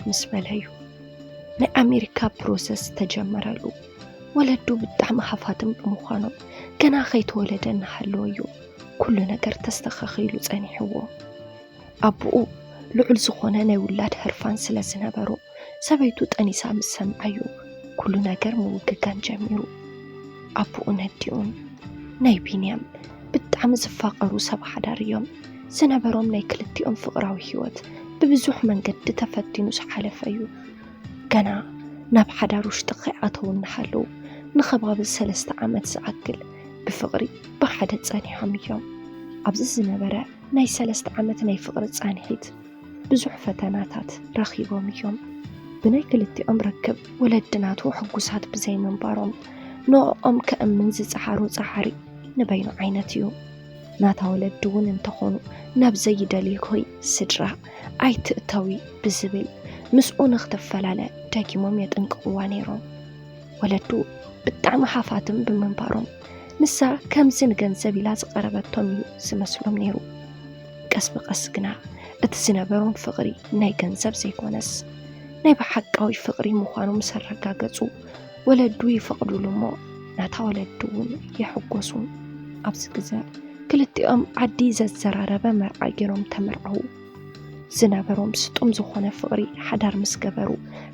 ምስ በለዩ ናይ ኣሜሪካ ፕሮሰስ ተጀመረሉ ወለዱ ብጣዕሚ ሃፋትም ብምዃኖም ገና ከይተወለደ እናሃለወ እዩ ኩሉ ነገር ተስተኻኺሉ ጸኒሕዎ ኣቦኡ ልዑል ዝኾነ ናይ ውላድ ህርፋን ስለ ዝነበሮ ሰበይቱ ጠኒሳ ምስ ሰምዓዩ ኩሉ ነገር ምውግጋን ጀሚሩ ኣቦኡ ነዲኡን ናይ ቢንያም ብጣዕሚ ዝፋቐሩ ሰብ ሓዳር እዮም ዝነበሮም ናይ ክልቲኦም ፍቕራዊ ህይወት ብብዙሕ መንገዲ ተፈቲኑ ዝሓለፈ እዩ ገና ናብ ሓዳር ውሽጢ ከይኣተው እናሃለዉ ንኸባቢ 3 ዓመት ዝኣክል ብፍቕሪ ብሓደ ጸኒሖም እዮም ኣብዚ ዝነበረ ናይ 3 ዓመት ናይ ፍቕሪ ጻንሒት ብዙሕ ፈተናታት ረኺቦም እዮም ብናይ ክልቲኦም ርክብ ወለድናቱ ሕጉሳት ብዘይምንባሮም ንኦም ከእምን ዝፀሓሩ ፃሓሪ ንበይኑ ዓይነት እዩ ናታ ወለድ እውን እንተኾኑ ናብ ዘይደልይኮይ ስድራ ኣይትእተዊ ብዝብል ምስኡ ንኽትፈላለ ደጊሞም የጥንቅቕዋ ነይሮም ወለዱ ብጣዕሚ ሃፋትም ብምንባሮም ንሳ ከምዚ ንገንዘብ ኢላ ዝቐረበቶም እዩ ዝመስሎም ነይሩ ቀስ ብቐስ ግና እቲ ዝነበሮም ፍቕሪ ናይ ገንዘብ ዘይኮነስ ናይ ብሓቃዊ ፍቕሪ ምዃኑ ምስ ኣረጋገፁ ወለዱ ይፈቕዱሉ እሞ ናታ ወለዱ እውን የሕጎሱ ኣብዚ ግዜ ክልቲኦም ዓዲ ዘዘራረበ መርዓ ገይሮም ተመርዐው ዝነበሮም ስጡም ዝኾነ ፍቕሪ ሓዳር ምስ ገበሩ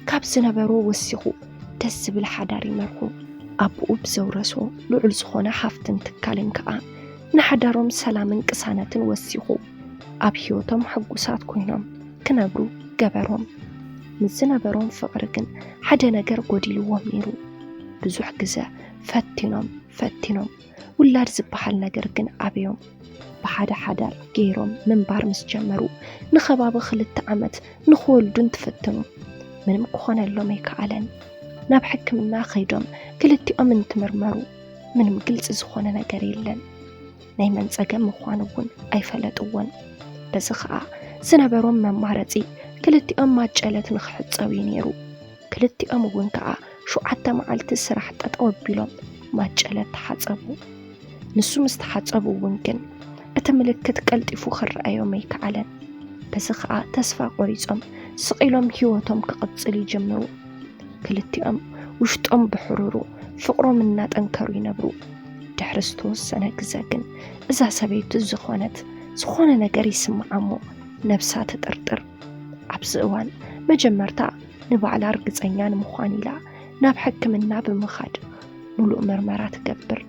ካብ ዝነበሮ ወሲኹ ደስ ዝብል ሓዳር ይመርሑ ኣቦኡ ብዘውረሶ ልዑል ዝኾነ ሃፍትን ትካልን ከዓ ንሓዳሮም ሰላምን ቅሳነትን ወሲኹ ኣብ ህይወቶም ሕጉሳት ኮይኖም ክነብሩ ገበሮም ምስ ዝነበሮም ፍቕሪ ግን ሓደ ነገር ጎዲልዎም ነይሩ ብዙሕ ግዜ ፈቲኖም ውላድ ዝበሃል ነገር ግን ኣብዮም ብሓደ ሓዳር ገይሮም ምንባር ምስ ጀመሩ ንኸባቢ 2 ዓመት ንኽወልዱን ትፍትኑ ምንም ክኾነሎም ኣይከኣለን ናብ ሕክምና ኸይዶም ክልቲኦም እንትምርመሩ ምንም ግልጽ ዝኾነ ነገር የለን ናይ መንጸገም ምዃኑ እውን ኣይፈለጥዎን በዚ ከዓ ዝነበሮም መማረፂ ክልቲኦም ማጨለት ንኽሕፀቡ ነይሩ ክልቲኦም እውን ከዓ 7 መዓልቲ ስራሕ ጠጠው ኣቢሎም ማጨለት ተሓፀቡ ንሱ ምስ ተሓፀቡ እውን ግን እቲ ምልክት ቀልጢፉ ክረኣዮም ኣይከኣለን በዚ ከዓ ተስፋ ቆሪፆም ስቂሎም ህይወቶም ክቕፅል ይጀምሩ ክልቲኦም ውሽጦም ብሕሩሩ ፍቕሮም እናጠንከሩ ይነብሩ ድሕሪ ዝተወሰነ ግዜ ግን እዛ ሰበይቲ ዝኾነ ነገር ይስምዓሞ ነብሳ ትጥርጥር ኣብዚ እዋን መጀመርታ ንባዕላ ርግፀኛ ንምዃን ኢላ ናብ ሕክምና ብምኻድ ሙሉእ ምርመራ ትገብር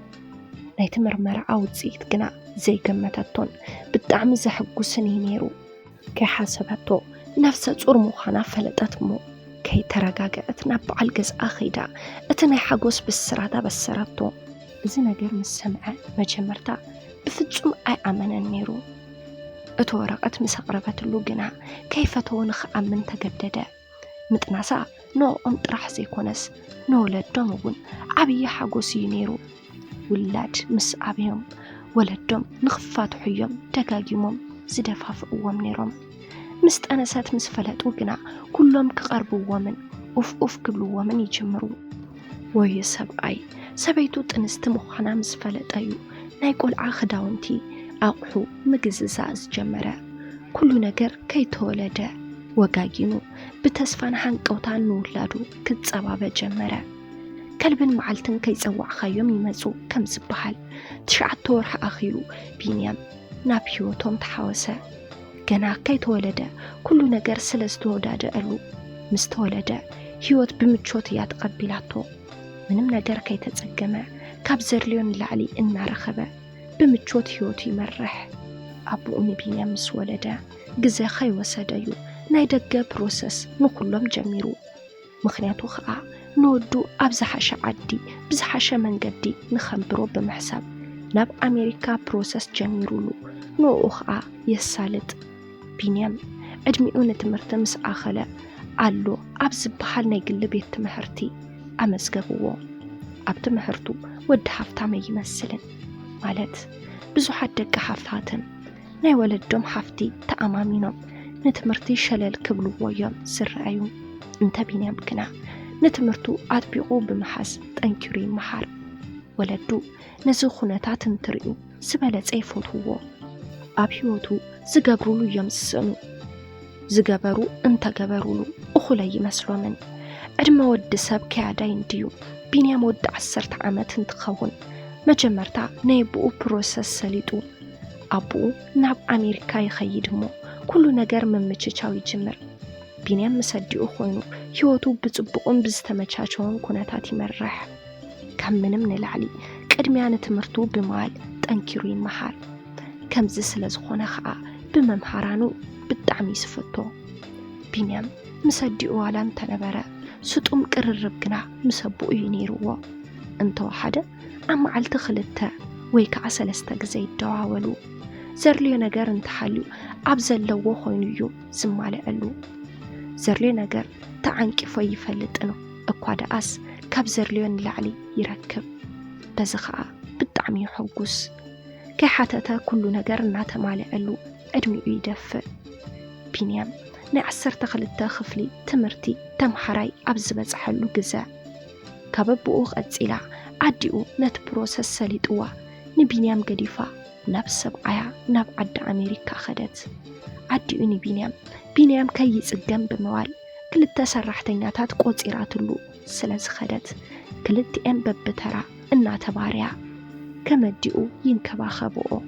ናይቲ ምርመራ ውፅኢት ግና ዘይገመተቶን ብጣዕሚ ዘሕጉስን ነይሩ ከይሓሰበቶ ነፍሰ ፁር ምዃና ፈለጠት እሞ ከይተረጋገአት ናብ በዓል ገዝኣ ኸይዳ እቲ ናይ ሓጎስ ብስራት ኣበሰረቶ እዚ ነገር ምስ ሰምዐ መጀመርታ ብፍጹም ኣይኣመነን ነይሩ እቲ ወረቐት ምስ ኣቕረበትሉ ግና ከይፈተዎ ንኽኣምን ተገደደ ምጥናሳ ንኦም ጥራሕ ዘይኮነስ ንወለዶም እውን ዓብዪ ሓጎስ እዩ ነይሩ ውላድ ምስ ኣብዮም ወለዶም ንኽፋትሑ እዮም ደጋጊሞም ዝደፋፍእዎም ነይሮም ምስ ጠነሰት ምስ ፈለጡ ግና ኩሎም ክቐርብዎምን ኡፍ ክብልዎምን ይጅምሩ ወይ ሰብኣይ ሰበይቱ ጥንስቲ ምዃና ምስ ፈለጠዩ ናይ ቆልዓ ክዳውንቲ ኣቑሑ ምግዝዛእ ዝጀመረ ኩሉ ነገር ከይተወለደ ወጋጊኑ ብተስፋን ሃንቀውታን ንውላዱ ክጸባበ ጀመረ ከልብን መዓልትን ከይጸዋዕኻዮም ይመፁ ከም ዝበሃል 9 ወርሒ ኣኺሉ ቢንያም ናብ ህይወቶም ተሓወሰ ገና ከይተወለደ ኩሉ ነገር ስለ ዝተወዳደአሉ ምስ ተወለደ ህይወት ብምቾት እያ ተቐቢላቶ ምንም ነገር ከይተጸገመ ካብ ዘድልዮ ንላዕሊ እናረኸበ ብምቾት ህይወቱ ይመርሕ ኣቦኡ ንቢንያም ምስ ወለደ ግዜ ከይወሰደዩ ናይ ደገ ፕሮሰስ ንኩሎም ጀሚሩ ምኽንያቱ ከዓ ንወዱ ኣብ ዝሓሸ ዓዲ ብዝሓሸ መንገዲ ንኸንብሮ ብምሕሳብ ናብ ኣሜሪካ ፕሮሰስ ጀሚሩሉ ንኡ ከዓ የሳልጥ ቢንያም ዕድሚኡ ንትምህርቲ ምስ ኣኸለ ኣሎ ኣብ ዝበሃል ናይ ግሊ ቤት ትምህርቲ ኣመዝገብዎ ኣብ ትምህርቱ ወዲ ሃፍታም ይመስልን ማለት ብዙሓት ደቂ ሃፍታትን ናይ ወለዶም ሃፍቲ ተኣማሚኖም ንትምህርቲ ሸለል ክብልዎ እዮም ዝረኣዩ እንተ ቢንያም ግና ንትምህርቱ ኣጥቢቑ ብምሓዝ ጠንኪሩ ይመሃር ወለዱ ነዚ ኩነታት እንትሪኡ ዝበለፀ ይፈትውዎ ኣብ ህይወቱ ዝገብሩሉ እዮም ዝስእኑ ዝገበሩ እንተገበሩሉ እኹለይ መስሎምን ዕድመ ወዲ ሰብ ከያዳይ እንድዩ ቢንያም ወዲ 10 ዓመት እንትኸውን መጀመርታ ናይ አቡኡ ፕሮሰስ ሰሊጡ አቡኡ ናብ አሜሪካ ይኸይድ እሞ ኩሉ ነገር መምችቻው ይጅምር ቢንያም መሰዲኡ ኮይኑ ህይወቱ ብጽቡቕን ብዝተመቻቸውን ኩነታት ይመርሕ ከም ምንም ንላዕሊ ቅድሚያ ንትምህርቱ ብመዋል ጠንኪሩ ይመሃር ከምዚ ስለ ዝኾነ ከዓ ብመምሃራኑ ብጣዕሚ ይስፈቶ ቢንያም መሰዲኡ ዋላ እንተነበረ ስጡም ቅርርብ ግና ምሰቡኡ ይነይርዎ እንተወሓደ ኣብ መዓልቲ 2 ወይ ከዓ 3 ግዜ ይደዋወሉ ዘርልዮ ነገር እንተሓልዩ ኣብ ዘለዎ ኮይኑ እዩ ዝማልአሉ ዘርልዮ ነገር ተዓንቂፎ ይፈልጥ ነው እኳ ደኣስ ካብ ዘርልዮ ንላዕሊ ይረክብ በዚ ከዓ ብጣዕሚ ይሕጉስ ከይሓተተ ኩሉ ነገር እናተማልአሉ ዕድሚኡ ይደፍእ ቢንያም ናይ 12 ክፍሊ ትምህርቲ ተምሃራይ ኣብ ዝበፅሐሉ ግዜ ካብ አቡኡ ቀፂላ ኣዲኡ ነቲ ፕሮሰስ ሰሊጥዋ ንቢንያም ገዲፋ ናብ ሰብዓያ ናብ ዓዲ ኣሜሪካ ኸደት ኣዲኡ ቢንያም ከይጽገም ብምዋል 2 ሰራሕተኛታት ቆፂራትሉ ስለ ዝኸደት ክልቲአን በብተራ እናተባርያ ከመዲኡ ይንከባኸብኦ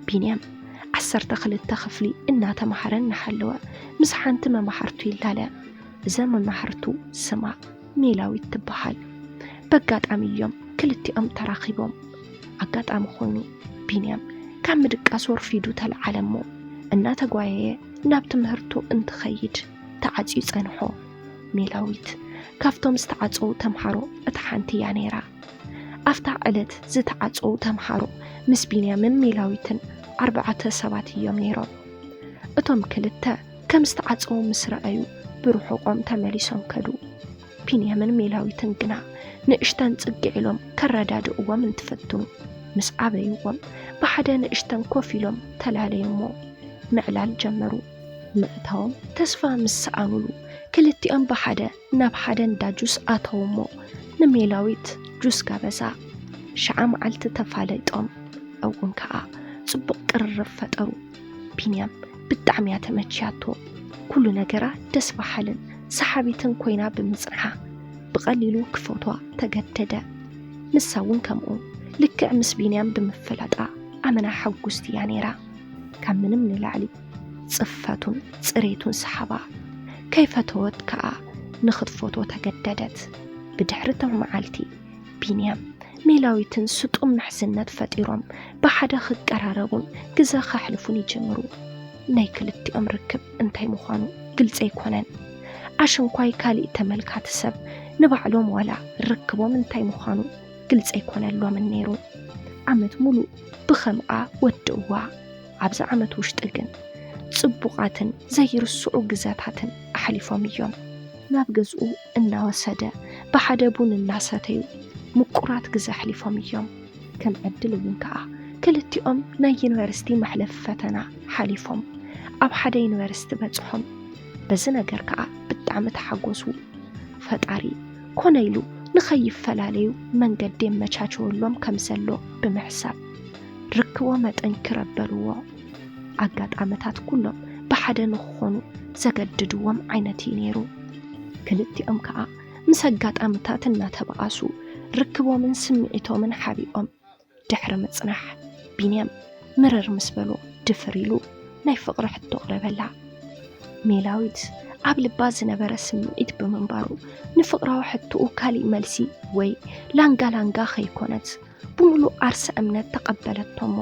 ቢንያም 12 ክፍሊ እናተማሃረን ናሓለወ ምስ ሓንቲ መማሃርቱ ይላለ እዛ መማሃርቱ ስማ ሜላዊት ትበሃል በጋጣሚ እዮም ክልቲኦም ተራኺቦም ኣጋጣሚ ኮይኑ ቢንያም ካብ ምድቃስ ወርፊዱ ተልዓለሞ እናተጓየየ ናብ ትምህርቱ እንትኸይድ ተዓፅዩ ጸንሖ ሜላዊት ካፍቶም ዝተዓፀው ተምሃሮ እታ ሓንቲ እያ ነይራ ኣፍታ ዕለት ዝተዓፀው ተምሃሮ ምስ ቢንያምን ሜላዊትን 4 ሰባት እዮም ነይሮም እቶም ክልተ ከም ዝተዓፀው ምስ ረኣዩ ብርሑቆም ተመሊሶም ከዱ ቢንያምን ሜላዊትን ግና ንእሽተን ጽግዕ ኢሎም ከረዳድእዎም እንትፈትኑ ምስ ዓበይዎም ብሓደ ንእሽተን ኮፍ ኢሎም ተላለዩሞ ምዕላል ጀመሩ ምእታዎም ተስፋ ምስ ሰኣኑሉ ክልቲኦም ብሓደ ናብ ሓደ እንዳጁስ ኣተውሞ ንሜላዊት ጁስ ጋበዛ ሸዓ መዓልቲ ተፋለይጦም እውን ከዓ ጽቡቕ ቅርርብ ፈጠሩ ቢንያም ብጣዕሚ ተመችያቶ ኩሉ ነገራ ደስ በሓልን ሰሓቢትን ኮይና ብምጽንሓ ብቐሊሉ ክፎቷ ተገደደ ንሳውን ከምኡ ልክዕ ምስ ቢንያም ብምፍላጣ ኣመና ሓጉስቲ እያ ነይራ ካብ ምንም ንላዕሊ ጽፈቱን ጽሬቱን ሰሓባ ከይፈተወት ከዓ ንኽትፎቶ ተገደደት ብድሕሪቶም መዓልቲ ቢንያም ሜላዊትን ስጡም ምሕዝነት ፈጢሮም ብሓደ ክቀራረቡን ግዜ ከሕልፉን ይጀምሩ ናይ ክልቲኦም ርክብ እንታይ ምዃኑ ግልጽ ኣይኮነን ኣሽንኳይ ካልእ ተመልካቲ ሰብ ንባዕሎም ዋላ ርክቦም እንታይ ምዃኑ ግልጽ ኣይኮነሎም ነይሩ ዓመት ሙሉ ብኸምኣ ወድእዋ ኣብዛ ዓመት ውሽጢ ግን ጽቡቓትን ዘይርስዑ ግዜታትን ኣሕሊፎም እዮም ናብ ገዝኡ እናወሰደ ብሓደ ቡን እናሰተዩ ምቁራት ግዜ ኣሕሊፎም እዮም ከም ዕድል እውን ከዓ ክልቲኦም ናይ ዩኒቨርሲቲ መሕለፍ ፈተና ሓሊፎም ኣብ ሓደ ዩኒቨርሲቲ በጽሖም በዚ ነገር ከዓ ብጣዕሚ ተሓጎሱ ፈጣሪ ኮነ ኢሉ ንኸይፈላለዩ መንገዲ መቻቸወሎም ከም ዘሎ ብምሕሳብ ርክቦ መጠንክረበልዎ ኣጋጣሚታት ኩሎም ብሓደ ንኽኾኑ ዘገድድዎም ዓይነት እዩ ነይሩ ክልቲኦም ከዓ ምስ ኣጋጣሚታት እናተበኣሱ ርክቦምን ስምዒቶምን ሓቢኦም ድሕሪ ምጽናሕ ቢንያም ምርር ምስ በሎ ድፍር ኢሉ ናይ ፍቕሪ ሕቶ ቅረበላ ሜላዊት ኣብ ልባ ዝነበረ ስምዒት ብምንባሩ ንፍቕራዊ ሕቶኡ ካልእ መልሲ ወይ ላንጋ ኸይኮነት ብምሉእ ዓርሰ እምነት ተቐበለቶሞ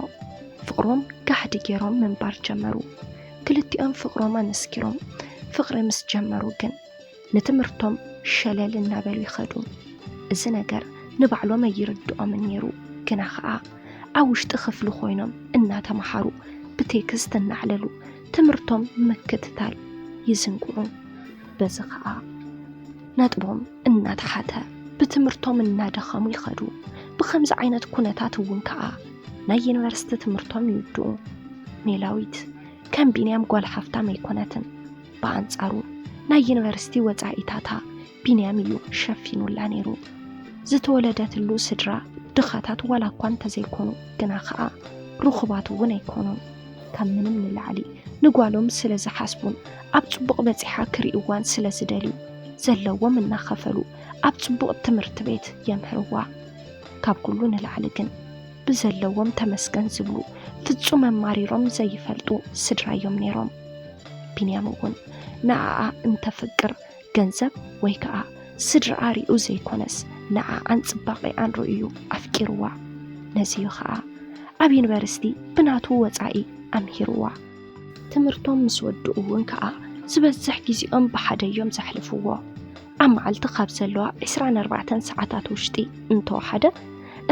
ፍቕሮም ጋህዲ ገይሮም ምንባር ጀመሩ ክልቲኦም ፍቕሮም ኣነስኪሮም ፍቕሪ ምስ ጀመሩ ግን ንትምህርቶም ሸለል እናበሉ ይኸዱ እዚ ነገር ንባዕሎም ኣይርድኦምን ነይሩ ግና ከዓ ኣብ ውሽጢ ክፍሊ ኮይኖም እናተምሃሩ ብቴክስት እናዕለሉ ትምህርቶም ምክትታል ይዝንግዑ በዚ ከዓ ነጥቦም እናተሓተ ብትምህርቶም እናደኸሙ ይኸዱ ብኸምዚ ዓይነት ኩነታት እውን ከዓ ናይ ዩኒቨርሲቲ ትምህርቶም ይውድኡ ሜላዊት ከም ቢንያም ጓል ሓፍታም ኣይኮነትን ብኣንጻሩ ናይ ዩኒቨርሲቲ ወጻኢታታ ቢንያም እዩ ሸፊኑላ ነይሩ ዝተወለደትሉ ስድራ ድኻታት ዋላ እኳ እንተዘይኮኑ ግና ከዓ ርኹባት እውን ኣይኮኑን ካብ ምንም ንላዕሊ ንጓሎም ስለ ዝሓስቡን ኣብ ጽቡቕ በጺሓ ክሪእዋን ስለ ዝደልዩ ዘለዎም እናኸፈሉ ኣብ ጽቡቕ ትምህርቲ ቤት የምህርዋ። ካብ ኩሉ ንላዕሊ ግን ብዘለዎም ተመስገን ዝብሉ ፍጹም መማሪሮም ዘይፈልጡ ስድራዮም ነይሮም። ቢንያም እውን ንዓኣ እንተፍቅር ገንዘብ ወይ ከዓ ስድራኣ ሪኡ ዘይኮነስ ንዓኣን ጽባቐኣን ርእዩ ኣፍቂርዋ። ነዚዩ ከዓ ኣብ ዩኒቨርሲቲ ብናቱ ወፃኢ ኣምሂርዋ። ትምህርቶም ምስ ወድኡ እውን ከዓ ዝበዝሕ ጊዜኦም ብሓደ እዮም ዘሕልፍዎ። ኣብ መዓልቲ ካብ ዘለዋ 24 ሰዓታት ውሽጢ እንተወሓደ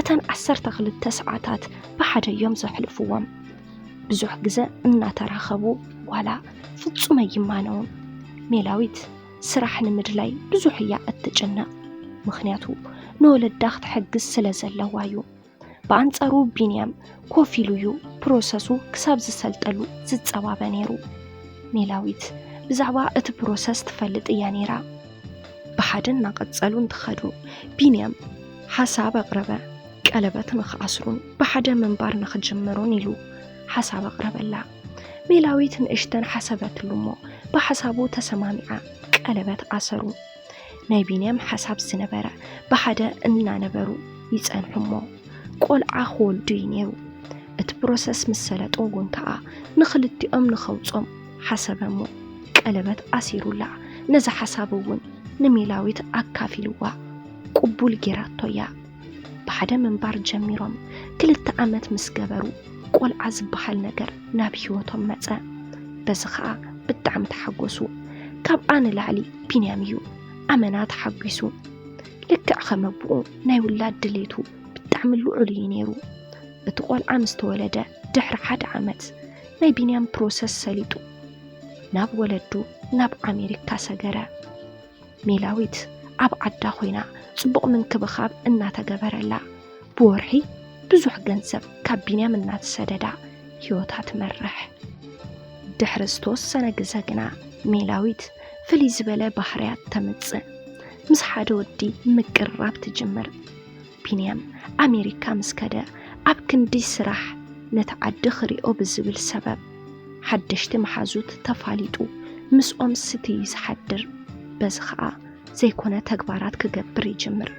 እተን 12 ሰዓታት ብሓደ እዮም ዘሕልፍዎም። ብዙሕ ግዜ እናተራኸቡ ዋላ ፍጹም ኣይማነውን። ሜላዊት ስራሕ ንምድላይ ብዙሕ እያ እትጭነቕ፣ ምክንያቱ ንወለዳ ክትሕግዝ ስለ ዘለዋ እዩ። በአንጻሩ ቢንያም ኮፍ ኢሉ እዩ ፕሮሰሱ ክሳብ ዝሰልጠሉ ዝጸባበ ነይሩ። ሜላዊት ብዛዕባ እቲ ፕሮሰስ ትፈልጥ እያ ነይራ። ብሓደ እናቐጸሉ እንትኸዱ ቢንያም ሓሳብ ኣቕረበ። ቀለበት ንኽኣስሩን ብሓደ ምንባር ንኽጅምሩን ኢሉ ሓሳብ ኣቕረበላ። ሜላዊት ንእሽተን ሓሰበትሉ እሞ ብሓሳቡ ተሰማሚዓ ቀለበት ኣሰሩ። ናይ ቢንያም ሓሳብ ዝነበረ ብሓደ እናነበሩ ይጸንሑ እሞ ቆልዓ ክወልዱ እዩ ነይሩ። እቲ ፕሮሰስ ምስ ሰለጡ እውን ከዓ ንኽልቲኦም ንኸውጾም ሓሰበ እሞ ቀለበት ኣሲሩላ። ነዚ ሓሳብ እውን ንሜላዊት ኣካፊልዋ ቅቡል ጌራቶ እያ። ብሓደ ምንባር ጀሚሮም 2 ዓመት ምስ ገበሩ ቆልዓ ዝበሃል ነገር ናብ ህይወቶም መጸ። በዚ ከዓ ብጣዕሚ ተሓጎሱ። ካብኣ ንላዕሊ ቢንያም እዩ ኣመና ተሓጒሱ። ልክዕ ከመብኡ ናይ ውላድ ድሌቱ ብጣዕሚ ልዑል እዩ ነይሩ። እቲ ቆልዓ ምስ ተወለደ ድሕሪ 1 ዓመት ናይ ቢንያም ፕሮሰስ ሰሊጡ ናብ ወለዱ ናብ ኣሜሪካ ሰገረ። ሜላዊት ኣብ ዓዳ ኮይና ጽቡቕ ምንክብኻብ እናተገበረላ ብወርሒ ብዙሕ ገንዘብ ካብ ቢንያም እናተሰደዳ ህይወታ ትመርሕ። ድሕሪ ዝተወሰነ ግዜ ግና ሜላዊት ፍልይ ዝበለ ባህርያት ተምጽእ። ምስ ሓደ ወዲ ምቅርራብ ትጅምር። ቢንያም ኣሜሪካ ምስ ከደ ኣብ ክንዲ ስራሕ ነቲ ዓዲ ክሪኦ ብዝብል ሰበብ ሓደሽቲ መሓዙት ተፋሊጡ ምስኦም ስትዩ ዝሓድር። በዚ ከዓ ዘይኮነ ተግባራት ክገብር ይጅምር።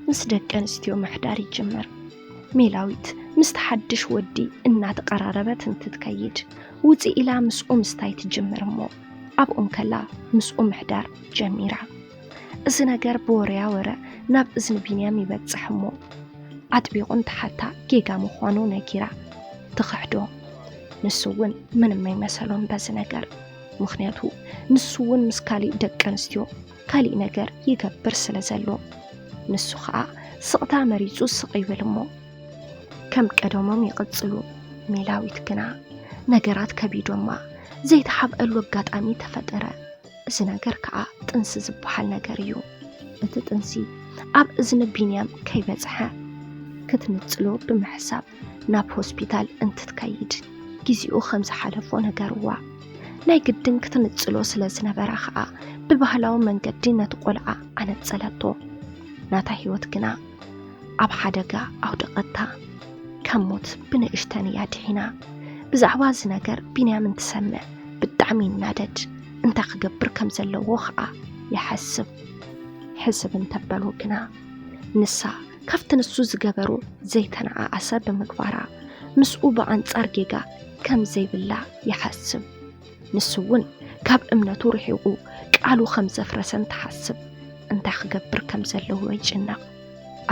ምስ ደቂ ኣንስትዮ ምሕዳር ይጅምር። ሜላዊት ምስ ተሓድሽ ወዲ እናተቀራረበት እንትትከይድ ውፅእ ኢላ ምስኡ ምስታይ ትጅምር እሞ ኣብኦም ከላ ምስኡ ምሕዳር ጀሚራ። እዚ ነገር ብወርያ ወረ ናብ እዝኒ ቢንያም ይበጽሕ እሞ ኣጥቢቑን ተሓታ ጌጋ ምዃኑ ነጊራ ትኽሕዶ። ንሱ እውን ምንም ኣይመሰሎም በዚ ነገር፣ ምክንያቱ ንሱ እውን ምስ ካሊእ ደቂ ኣንስትዮ ካሊእ ነገር ይገብር ስለ ዘሎ። ንሱ ከዓ ስቕታ መሪጹ ስቕ ይብል እሞ ከም ቀደሞም ይቕጽሉ። ሜላዊት ግና ነገራት ከቢዶማ ዘይተሓብአሉ ኣጋጣሚ ተፈጠረ። እዚ ነገር ከዓ ጥንሲ ዝበሃል ነገር እዩ። እቲ ጥንሲ ኣብ እዝኒ ቢንያም ከይበጽሐ ክትንጽሎ ብምሕሳብ ናብ ሆስፒታል እንትትከይድ ግዚኡ ከም ዝሓለፎ ነገርዋ። ናይ ግድን ክትንጽሎ ስለ ዝነበራ ከዓ ብባህላዊ መንገዲ ነቲ ቆልዓ ኣነጸለቶ። ናታ ህይወት ግና ኣብ ሓደጋ ኣውደቐታ። ከም ሞት ብንእሽተን እያ ድሒና። ብዛዕባ እዚ ነገር ቢንያም እንትሰምዕ ብጣዕሚ ይናደድ። እንታይ ክገብር ከም ዘለዎ ከዓ ይሓስብ። ሕስብ እንተበሉ ግና ንሳ ካብቲ ንሱ ዝገበሩ ዘይተነኣኣሰ ብምግባራ ምስኡ ብኣንጻር ጌጋ ከም ዘይብላ ይሓስብ። ንሱ እውን ካብ እምነቱ ርሒቑ ቃሉ ከም ዘፍረሰን ተሓስብ። እንታይ ክገብር ከም ዘለዎ ይጭነቕ።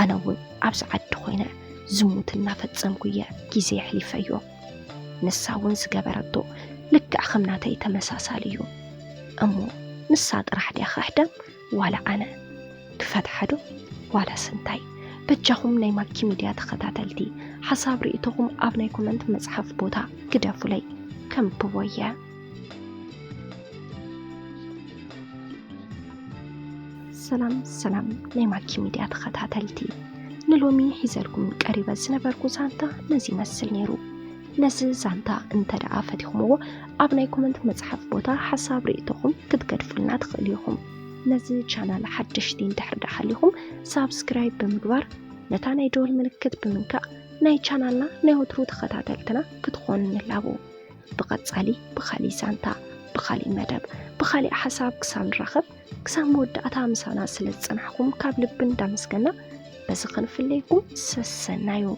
ኣነ እውን ኣብዚ ዓዲ ኮይነ ዝሙት እናፈጸምኩ እየ ግዜ የሕሊፈዮ። ንሳ እውን ዝገበረቶ ልክዕ ከም ናተይ ተመሳሳሊ እዩ እሞ ንሳ ጥራሕ ድያ ክሕደም ዋላ ኣነ ክፈትሐዶ ዋላ ስንታይ? በጃኹም ናይ ማኪ ሚድያ ተኸታተልቲ ሓሳብ ርእይቶኹም ኣብ ናይ ኮመንት መጽሓፍ ቦታ ግደፉለይ ከም ብወየ። ሰላም ናይ ማኪ ሚድያ ተኸታተልቲ፣ ንሎሚ ሒዘልኩም ቀሪበ ዝነበርኩ ዛንታ ነዚ ይመስል ነይሩ። ነዚ ዛንታ እንተደኣ ፈቲኹምዎ ኣብ ናይ ኮመንት መጽሓፍ ቦታ ሓሳብ ርእይቶኹም ክትገድፉልና ትኽእሉ ኢኹም። ነዚ ቻናል ሓድሽቲ እንድሕር ደሓሊኹም ሳብስክራይብ ብምግባር ነታ ናይ ደወል ምልክት ብምንካእ ናይ ቻናልና ናይ ወትሩ ተኸታተልትና ክትኾኑ ንላቡ። بقصالي بخالي سانتا بخالي مدب بخالي حساب كسام رخب كسام مودأتا مسانا سلت صنحكم كاب لبن دامسكنا بس خنفليكم سسنايو